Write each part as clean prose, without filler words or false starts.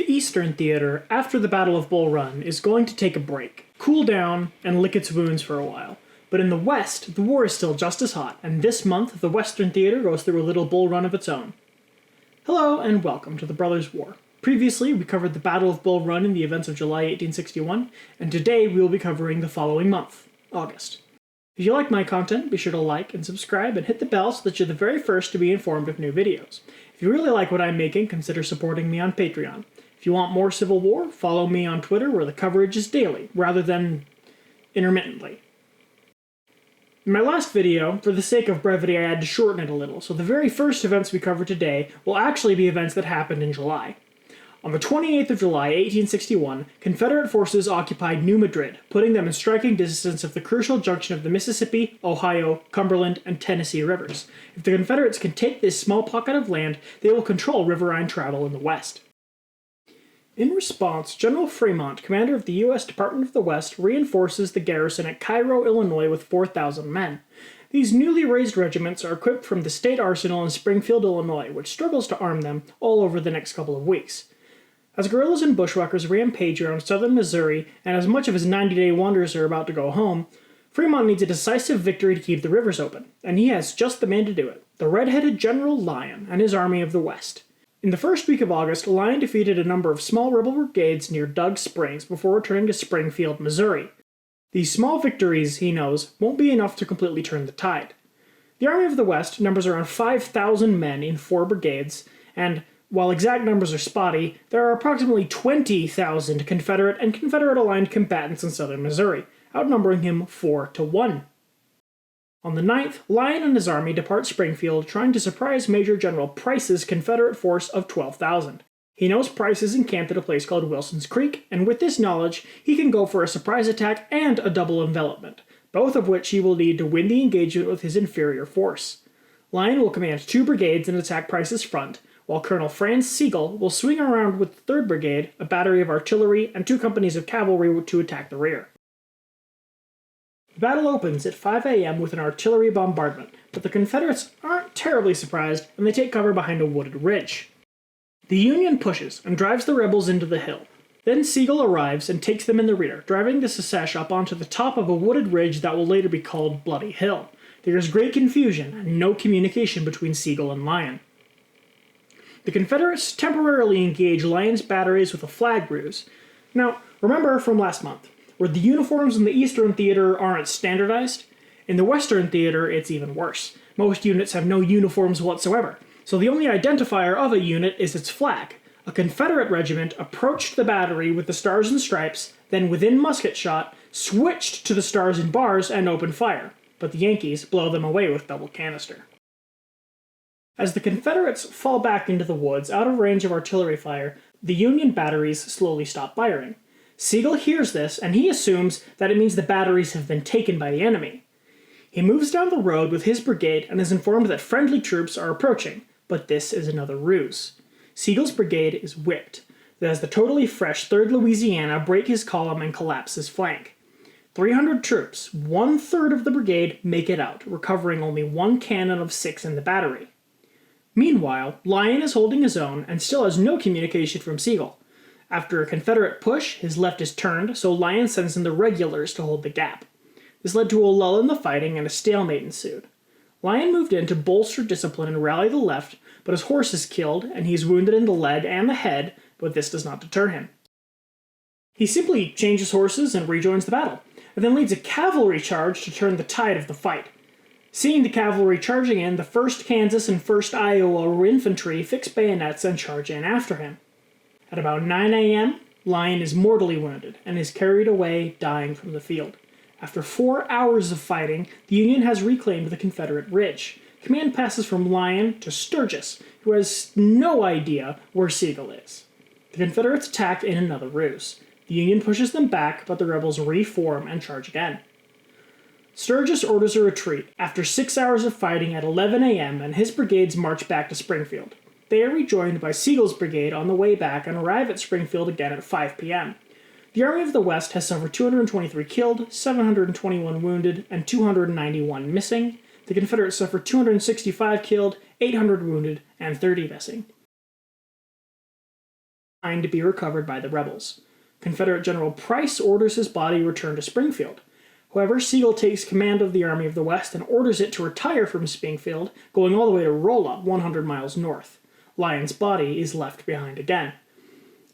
The Eastern Theater, after the Battle of Bull Run, is going to take a break, cool down, and lick its wounds for a while. But in the West, the war is still just as hot, and this month the Western Theater goes through a little bull run of its own. Hello, and welcome to the Brothers' War. Previously, we covered the Battle of Bull Run in the events of July 1861, and today we will be covering the following month, August. If you like my content, be sure to like and subscribe and hit the bell so that you're the very first to be informed of new videos. If you really like what I'm making, consider supporting me on Patreon. If you want more Civil War, follow me on Twitter where the coverage is daily, rather than intermittently. In my last video, for the sake of brevity I had to shorten it a little, so the very first events we cover today will actually be events that happened in July. On the 28th of July, 1861, Confederate forces occupied New Madrid, putting them in striking distance of the crucial junction of the Mississippi, Ohio, Cumberland, and Tennessee rivers. If the Confederates can take this small pocket of land, they will control riverine travel in the West. In response, General Fremont, commander of the U.S. Department of the West, reinforces the garrison at Cairo, Illinois with 4,000 men. These newly raised regiments are equipped from the state arsenal in Springfield, Illinois, which struggles to arm them all over the next couple of weeks. As guerrillas and bushwhackers rampage around southern Missouri, and as much of his 90-day wonders are about to go home, Fremont needs a decisive victory to keep the rivers open, and he has just the man to do it, the red-headed General Lyon and his Army of the West. In the first week of August, Lyon defeated a number of small rebel brigades near Doug Springs before returning to Springfield, Missouri. These small victories, he knows, won't be enough to completely turn the tide. The Army of the West numbers around 5,000 men in 4 brigades, and while exact numbers are spotty, there are approximately 20,000 Confederate and Confederate-aligned combatants in southern Missouri, outnumbering him 4-1. On the 9th, Lyon and his army depart Springfield, trying to surprise Major General Price's Confederate force of 12,000. He knows Price is encamped at a place called Wilson's Creek, and with this knowledge, he can go for a surprise attack and a double envelopment, both of which he will need to win the engagement with his inferior force. Lyon will command 2 brigades and attack Price's front, while Colonel Franz Sigel will swing around with the 3rd Brigade, a battery of artillery, and 2 companies of cavalry to attack the rear. The battle opens at 5 a.m. with an artillery bombardment, but the Confederates aren't terribly surprised, and they take cover behind a wooded ridge. The Union pushes and drives the rebels into the hill. Then Sigel arrives and takes them in the rear, driving the Secesh up onto the top of a wooded ridge that will later be called Bloody Hill. There is great confusion and no communication between Sigel and Lyon. The Confederates temporarily engage Lyon's batteries with a flag ruse. Now, remember from last month, where the uniforms in the Eastern Theater aren't standardized? In the Western Theater, it's even worse. Most units have no uniforms whatsoever, so the only identifier of a unit is its flag. A Confederate regiment approached the battery with the Stars and Stripes, then within musket shot, switched to the Stars and Bars and opened fire, but the Yankees blow them away with double canister. As the Confederates fall back into the woods out of range of artillery fire, the Union batteries slowly stop firing. Sigel hears this, and he assumes that it means the batteries have been taken by the enemy. He moves down the road with his brigade and is informed that friendly troops are approaching, but this is another ruse. Sigel's brigade is whipped, as the totally fresh 3rd Louisiana break his column and collapse his flank. 300 troops, 1/3 of the brigade, make it out, recovering only 1 cannon of 6 in the battery. Meanwhile, Lyon is holding his own and still has no communication from Sigel. After a Confederate push, his left is turned, so Lyon sends in the regulars to hold the gap. This led to a lull in the fighting and a stalemate ensued. Lyon moved in to bolster discipline and rally the left, but his horse is killed, and he is wounded in the leg and the head, but this does not deter him. He simply changes horses and rejoins the battle, and then leads a cavalry charge to turn the tide of the fight. Seeing the cavalry charging in, the 1st Kansas and 1st Iowa Infantry fix bayonets and charge in after him. At about 9 a.m., Lyon is mortally wounded and is carried away dying from the field. After 4 hours of fighting, the Union has reclaimed the Confederate ridge. Command passes from Lyon to Sturgis, who has no idea where Sigel is. The Confederates attack in another ruse. The Union pushes them back, but the rebels reform and charge again. Sturgis orders a retreat after 6 hours of fighting at 11 a.m., and his brigades march back to Springfield. They are rejoined by Sigel's brigade on the way back and arrive at Springfield again at 5 p.m. The Army of the West has suffered 223 killed, 721 wounded, and 291 missing. The Confederates suffered 265 killed, 800 wounded, and 30 missing. to be recovered by the rebels. Confederate General Price orders his body returned to Springfield. However, Sigel takes command of the Army of the West and orders it to retire from Springfield, going all the way to Rolla, 100 miles north. Lyon's body is left behind again.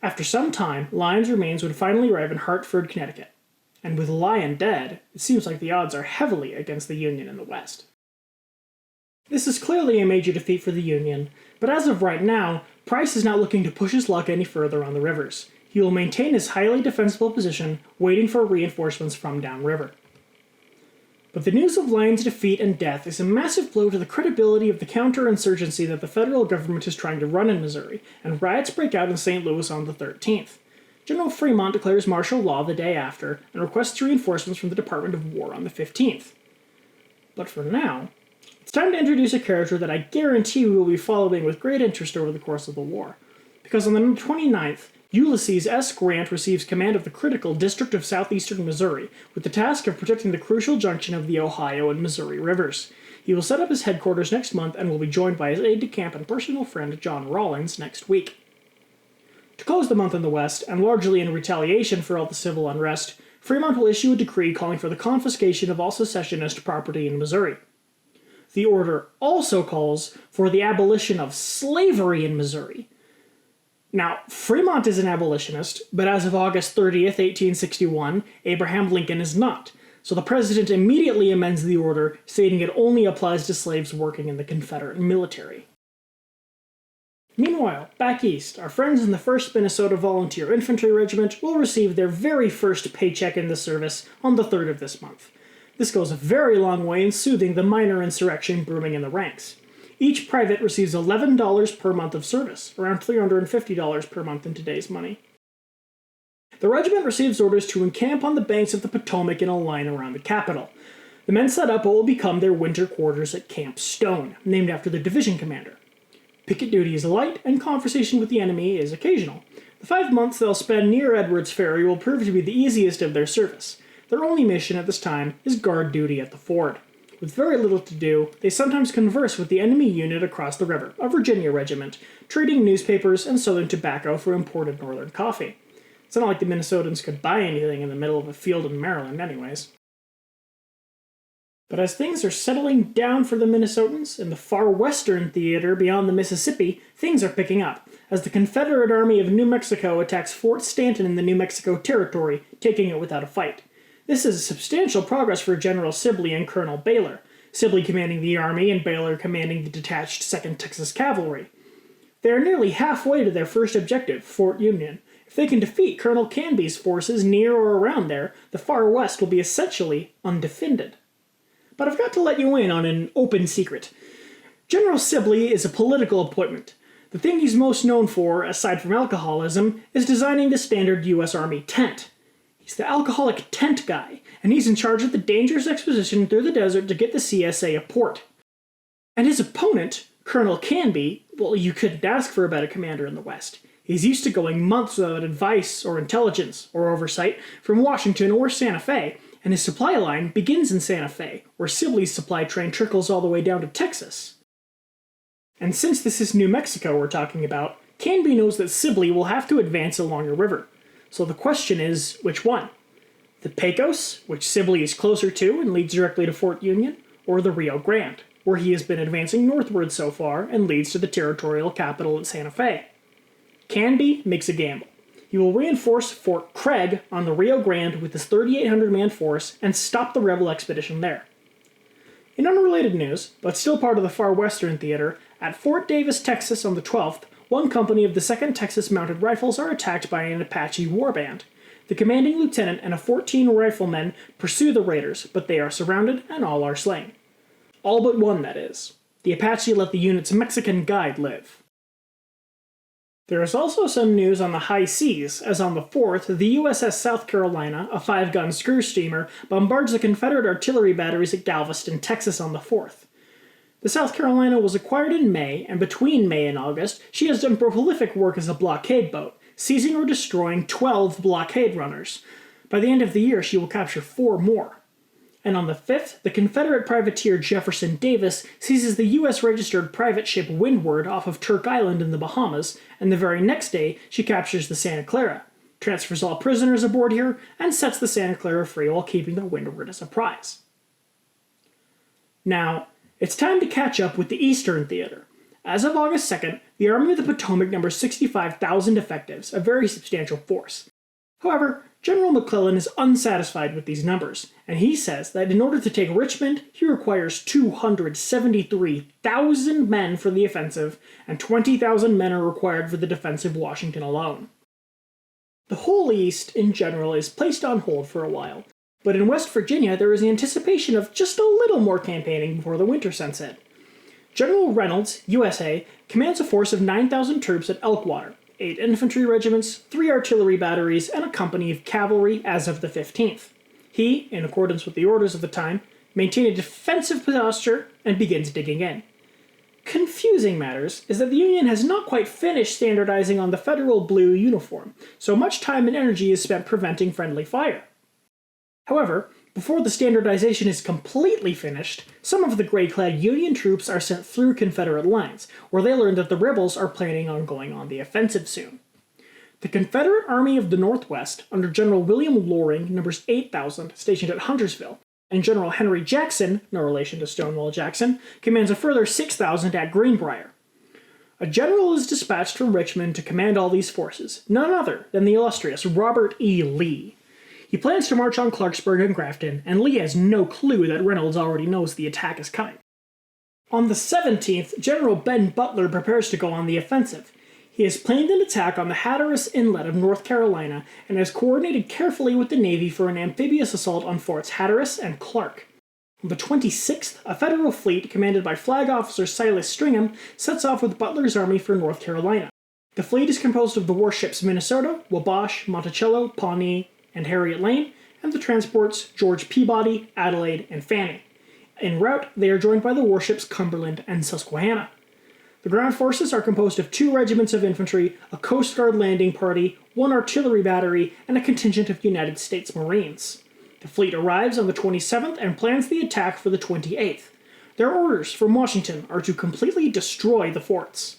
After some time, Lyon's remains would finally arrive in Hartford, Connecticut. And with Lyon dead, it seems like the odds are heavily against the Union in the West. This is clearly a major defeat for the Union, but as of right now, Price is not looking to push his luck any further on the rivers. He will maintain his highly defensible position, waiting for reinforcements from downriver. But the news of Lyon's defeat and death is a massive blow to the credibility of the counterinsurgency that the federal government is trying to run in Missouri, and riots break out in St. Louis on the 13th. General Fremont declares martial law the day after, and requests reinforcements from the Department of War on the 15th. But for now, it's time to introduce a character that I guarantee we will be following with great interest over the course of the war. Because on the 29th, Ulysses S. Grant receives command of the critical District of Southeastern Missouri, with the task of protecting the crucial junction of the Ohio and Missouri rivers. He will set up his headquarters next month and will be joined by his aide-de-camp and personal friend John Rawlins next week. To close the month in the West, and largely in retaliation for all the civil unrest, Fremont will issue a decree calling for the confiscation of all secessionist property in Missouri. The order also calls for the abolition of slavery in Missouri. Now, Fremont is an abolitionist, but as of August 30th, 1861, Abraham Lincoln is not, so the president immediately amends the order, stating it only applies to slaves working in the Confederate military. Meanwhile, back east, our friends in the 1st Minnesota Volunteer Infantry Regiment will receive their very first paycheck in the service on the 3rd of this month. This goes a very long way in soothing the minor insurrection brewing in the ranks. Each private receives $11 per month of service, around $350 per month in today's money. The regiment receives orders to encamp on the banks of the Potomac in a line around the capital. The men set up what will become their winter quarters at Camp Stone, named after their division commander. Picket duty is light, and conversation with the enemy is occasional. The 5 months they'll spend near Edwards Ferry will prove to be the easiest of their service. Their only mission at this time is guard duty at the ford. With very little to do, they sometimes converse with the enemy unit across the river, a Virginia regiment, trading newspapers and southern tobacco for imported northern coffee. It's not like the Minnesotans could buy anything in the middle of a field in Maryland anyways. But as things are settling down for the Minnesotans, in the far western theater beyond the Mississippi, things are picking up, as the Confederate Army of New Mexico attacks Fort Stanton in the New Mexico Territory, taking it without a fight. This is substantial progress for General Sibley and Colonel Baylor, Sibley commanding the army and Baylor commanding the detached 2nd Texas Cavalry. They are nearly halfway to their first objective, Fort Union. If they can defeat Colonel Canby's forces near or around there, the far west will be essentially undefended. But I've got to let you in on an open secret. General Sibley is a political appointment. The thing he's most known for, aside from alcoholism, is designing the standard U.S. Army tent. He's the alcoholic tent guy, and he's in charge of the dangerous expedition through the desert to get the CSA a port. And his opponent, Colonel Canby, well, you couldn't ask for a better commander in the West. He's used to going months without advice or intelligence or oversight from Washington or Santa Fe, and his supply line begins in Santa Fe, where Sibley's supply train trickles all the way down to Texas. And since this is New Mexico we're talking about, Canby knows that Sibley will have to advance along a river. So the question is, which one? The Pecos, which Sibley is closer to and leads directly to Fort Union, or the Rio Grande, where he has been advancing northward so far and leads to the territorial capital at Santa Fe? Canby makes a gamble. He will reinforce Fort Craig on the Rio Grande with his 3,800-man force and stop the rebel expedition there. In unrelated news, but still part of the far western theater, at Fort Davis, Texas on the 12th, one company of the 2nd Texas Mounted Rifles are attacked by an Apache warband. The commanding lieutenant and 14 riflemen pursue the raiders, but they are surrounded and all are slain. All but one, that is. The Apache let the unit's Mexican guide live. There is also some news on the high seas, as on the 4th, the USS South Carolina, a 5-gun screw steamer, bombards the Confederate artillery batteries at Galveston, Texas on the 4th. The South Carolina was acquired in May, and between May and August, she has done prolific work as a blockade boat, seizing or destroying 12 blockade runners. By the end of the year, she will capture 4 more. And on the 5th, the Confederate privateer Jefferson Davis seizes the U.S.-registered private ship Windward off of Turk Island in the Bahamas, and the very next day she captures the Santa Clara, transfers all prisoners aboard here, and sets the Santa Clara free while keeping the Windward as a prize. Now, it's time to catch up with the Eastern Theater. As of August 2nd, the Army of the Potomac numbers 65,000 effectives, a very substantial force. However, General McClellan is unsatisfied with these numbers, and he says that in order to take Richmond, he requires 273,000 men for the offensive, and 20,000 men are required for the defense of Washington alone. The whole East, in general, is placed on hold for a while, but in West Virginia there is the anticipation of just a little more campaigning before the winter sets in. General Reynolds, USA, commands a force of 9,000 troops at Elkwater, 8 infantry regiments, 3 artillery batteries, and a company of cavalry as of the 15th. He, in accordance with the orders of the time, maintains a defensive posture and begins digging in. Confusing matters is that the Union has not quite finished standardizing on the federal blue uniform, so much time and energy is spent preventing friendly fire. However, before the standardization is completely finished, some of the gray-clad Union troops are sent through Confederate lines, where they learn that the rebels are planning on going on the offensive soon. The Confederate Army of the Northwest, under General William Loring, numbers 8,000, stationed at Huntersville, and General Henry Jackson, no relation to Stonewall Jackson, commands a further 6,000 at Greenbrier. A general is dispatched from Richmond to command all these forces, none other than the illustrious Robert E. Lee. He plans to march on Clarksburg and Grafton, and Lee has no clue that Reynolds already knows the attack is coming. On the 17th, General Ben Butler prepares to go on the offensive. He has planned an attack on the Hatteras Inlet of North Carolina and has coordinated carefully with the Navy for an amphibious assault on Forts Hatteras and Clark. On the 26th, a federal fleet commanded by Flag Officer Silas Stringham sets off with Butler's army for North Carolina. The fleet is composed of the warships Minnesota, Wabash, Monticello, Pawnee, and Harriet Lane, and the transports George Peabody, Adelaide, and Fanning. En route, they are joined by the warships Cumberland and Susquehanna. The ground forces are composed of 2 regiments of infantry, a Coast Guard landing party, 1 artillery battery, and a contingent of United States Marines. The fleet arrives on the 27th and plans the attack for the 28th. Their orders from Washington are to completely destroy the forts.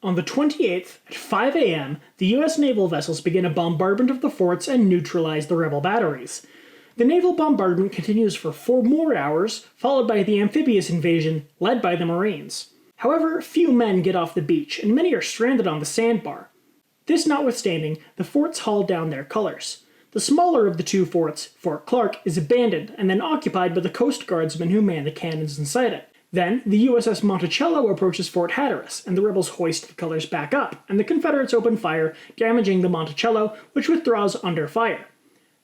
On the 28th, at 5 a.m., the U.S. naval vessels begin a bombardment of the forts and neutralize the rebel batteries. The naval bombardment continues for 4 more hours, followed by the amphibious invasion, led by the Marines. However, few men get off the beach, and many are stranded on the sandbar. This notwithstanding, the forts haul down their colors. The smaller of the 2 forts, Fort Clark, is abandoned and then occupied by the Coast Guardsmen who man the cannons inside it. Then, the USS Monticello approaches Fort Hatteras, and the rebels hoist the colors back up, and the Confederates open fire, damaging the Monticello, which withdraws under fire.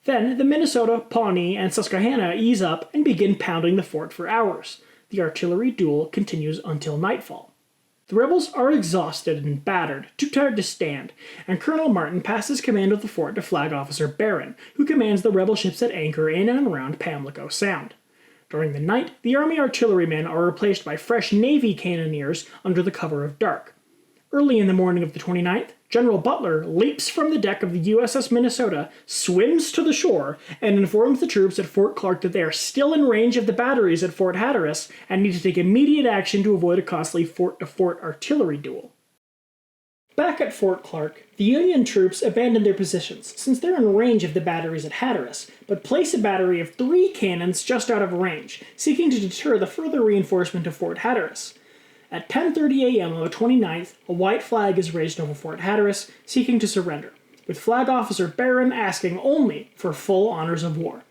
Then, the Minnesota, Pawnee, and Susquehanna ease up and begin pounding the fort for hours. The artillery duel continues until nightfall. The rebels are exhausted and battered, too tired to stand, and Colonel Martin passes command of the fort to Flag Officer Barron, who commands the rebel ships at anchor in and around Pamlico Sound. During the night, the Army artillerymen are replaced by fresh Navy cannoneers under the cover of dark. Early in the morning of the 29th, General Butler leaps from the deck of the USS Minnesota, swims to the shore, and informs the troops at Fort Clark that they are still in range of the batteries at Fort Hatteras and need to take immediate action to avoid a costly fort-to-fort artillery duel. Back at Fort Clark, the Union troops abandon their positions, since they're in range of the batteries at Hatteras, but place a battery of 3 cannons just out of range, seeking to deter the further reinforcement of Fort Hatteras. At 10:30 a.m. on the 29th, a white flag is raised over Fort Hatteras, seeking to surrender, with Flag Officer Barron asking only for full honors of war.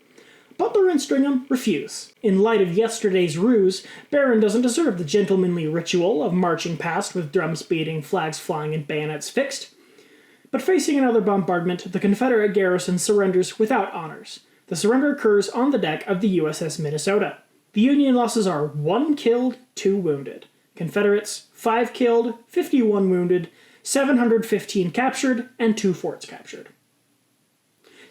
Butler and Stringham refuse. In light of yesterday's ruse, Barron doesn't deserve the gentlemanly ritual of marching past with drums beating, flags flying, and bayonets fixed. But facing another bombardment, the Confederate garrison surrenders without honors. The surrender occurs on the deck of the USS Minnesota. The Union losses are 1 killed, 2 wounded. Confederates, 5 killed, 51 wounded, 715 captured, and 2 forts captured.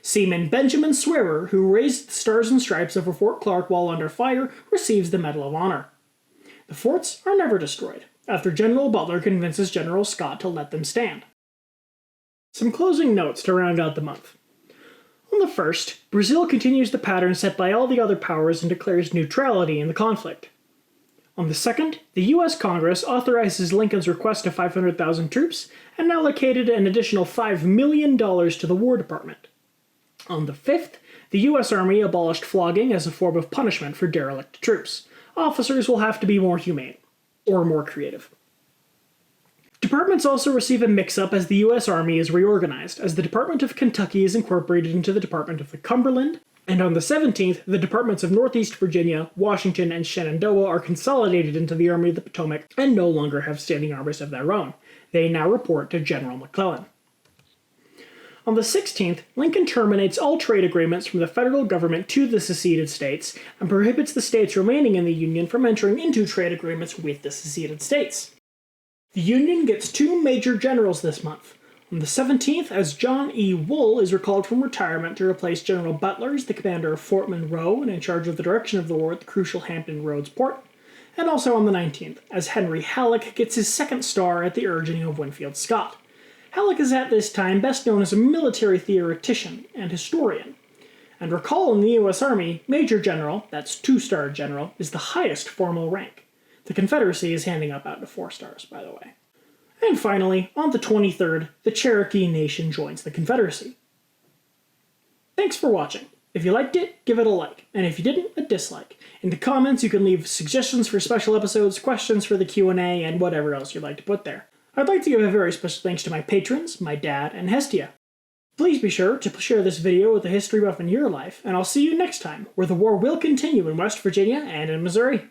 Seaman Benjamin Swearer, who raised the Stars and Stripes over Fort Clark while under fire, receives the Medal of Honor. The forts are never destroyed, after General Butler convinces General Scott to let them stand. Some closing notes to round out the month. On the 1st, Brazil continues the pattern set by all the other powers and declares neutrality in the conflict. On the 2nd, the US Congress authorizes Lincoln's request of 500,000 troops and allocated an additional $5 million to the War Department. On the 5th, the US Army abolished flogging as a form of punishment for derelict troops. Officers will have to be more humane, or more creative. Departments also receive a mix-up as the US Army is reorganized, as the Department of Kentucky is incorporated into the Department of the Cumberland, and on the 17th, the departments of Northeast Virginia, Washington, and Shenandoah are consolidated into the Army of the Potomac and no longer have standing armies of their own. They now report to General McClellan. On the 16th, Lincoln terminates all trade agreements from the federal government to the seceded states and prohibits the states remaining in the Union from entering into trade agreements with the seceded states. The Union gets 2 major generals this month. On the 17th, as John E. Wool is recalled from retirement to replace General Butler as the commander of Fort Monroe and in charge of the direction of the war at the crucial Hampton Roads port. And also on the 19th, as Henry Halleck gets his 2nd star at the urging of Winfield Scott. Halleck is at this time best known as a military theoretician and historian. And recall in the US Army, Major General, that's 2-star general, is the highest formal rank. The Confederacy is handing up out to 4 stars, by the way. And finally, on the 23rd, the Cherokee Nation joins the Confederacy. Thanks for watching. If you liked it, give it a like, and if you didn't, a dislike. In the comments, you can leave suggestions for special episodes, questions for the Q&A, and whatever else you'd like to put there. I'd like to give a very special thanks to my patrons, my dad, and Hestia. Please be sure to share this video with a history buff in your life, and I'll see you next time, where the war will continue in West Virginia and in Missouri.